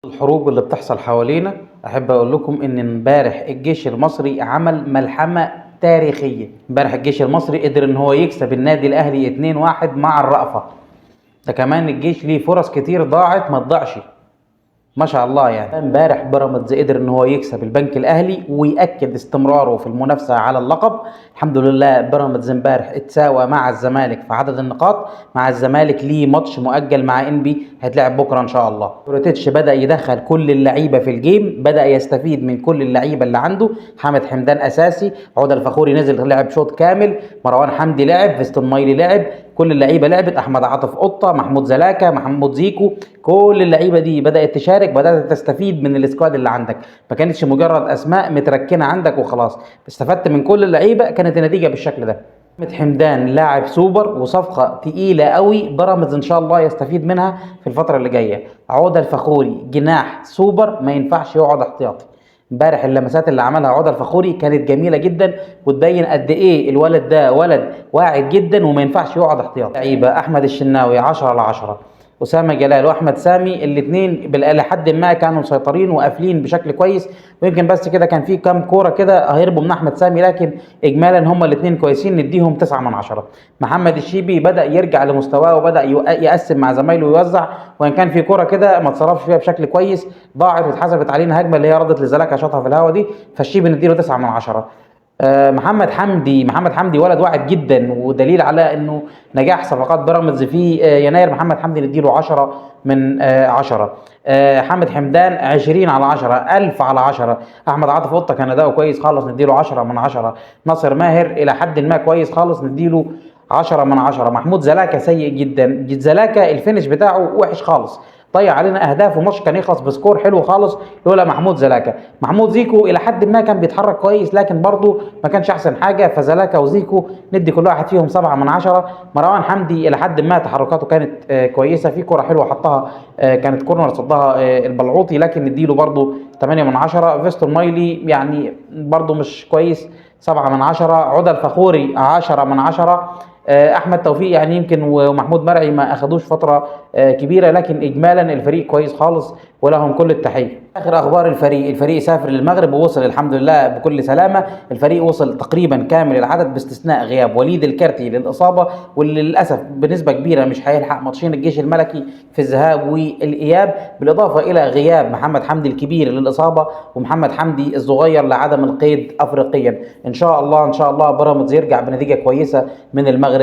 الحروب اللي بتحصل حوالينا، احب اقول لكم ان امبارح الجيش المصري عمل ملحمة تاريخية. امبارح الجيش المصري قدر ان هو يكسب النادي الاهلي 2-1 مع الرأفة. ده كمان الجيش ليه فرص كتير ضاعت ما تضيعش، ما شاء الله. يعني امبارح بيراميدز قدر ان هو يكسب البنك الاهلي ويأكد استمراره في المنافسه على اللقب. الحمد لله بيراميدز امبارح اتساوى مع الزمالك في عدد النقاط، مع الزمالك ليه ماتش مؤجل مع انبي هيتلعب بكره ان شاء الله. يوريتيتش بدأ يدخل كل اللعيبه في الجيم، بدأ يستفيد من كل اللعيبه اللي عنده. حامد حمدان اساسي، عودة الفخوري نزل لعب شوط كامل، مروان حمدي لعب، فيستون مايلي لعب، كل اللعيبه لعبت، احمد عاطف قطه، محمود زلاكا، محمود زيكو، كل اللعيبه دي بدات تشارك، بدات تستفيد من السكواد اللي عندك. ما كانتش مجرد اسماء متركنه عندك وخلاص، استفدت من كل اللعيبه، كانت النتيجه بالشكل ده. احمد حمدان لاعب سوبر وصفقه تقيله قوي، بيراميدز ان شاء الله يستفيد منها في الفتره اللي جايه. عوده الفخوري جناح سوبر، ما ينفعش يقعد احتياطي. امبارح اللمسات اللي عملها عوده الفخوري كانت جميله جدا، وتبين قد ايه الولد ده ولد واعد جدا وما ينفعش يقعد احتياطي. لعيبه احمد الشناوي 10/10، اسامه جلال واحمد سامي الاثنين لحد ما كانوا مسيطرين وقافلين بشكل كويس، ويمكن بس كده كان في كام كوره كده هيربوا من احمد سامي، لكن اجمالا هم الاثنين كويسين، نديهم 9/10. محمد الشيبي بدا يرجع لمستواه وبدا يقسم مع زمايله ويوزع، وان كان في كوره كده ما اتصرفش فيها بشكل كويس، ضاعت واتحسبت علينا هجمه اللي هي ردت لزلاكا شاطها في الهوا دي، فالشيبي نديله 9/10. محمد حمدي ولد واعد جدا، ودليل على انه نجاح صفقات بيراميدز في يناير. محمد حمدي نديله 10/10. حامد حمدان 20/10، 1000/10. احمد عاطف قطه كان اداؤه كويس خالص، نديله 10/10. ناصر ماهر الى حد ما كويس خالص، نديله 10/10. محمود زلاكا سيء جدا، زلاكا الفينش بتاعه وحش خالص، ضيع علينا اهداف وماتش كان يخلص بسكور حلو خالص لولا محمود زلاكا. محمود زيكو الى حد ما كان بيتحرك كويس، لكن برضه ما كانش احسن حاجه، فزلاكا وزيكو ندي كل واحد فيهم 7/10. مروان حمدي الى حد ما تحركاته كانت كويسه، في كره حلوه حطها كانت كورنر صدها البلعوطي، لكن نديله برضه 8/10. فيستون مايلي يعني برضه مش كويس، 7/10. عودة الفخوري 10/10. احمد توفيق يعني يمكن ومحمود مرعي ما اخدوش فتره كبيره، لكن اجمالا الفريق كويس خالص ولهم كل التحيه. اخر اخبار الفريق سافر للمغرب ووصل الحمد لله بكل سلامه. الفريق وصل تقريبا كامل العدد باستثناء غياب وليد الكارتي للاصابه، واللي للاسف بنسبه كبيره مش هيلحق ماتشين الجيش الملكي في الذهاب والاياب، بالاضافه الى غياب محمد حمدي الكبير للاصابه ومحمد حمدي الصغير لعدم القيد افريقيا. ان شاء الله بيراميدز يرجع بنتيجه كويسه من المغرب.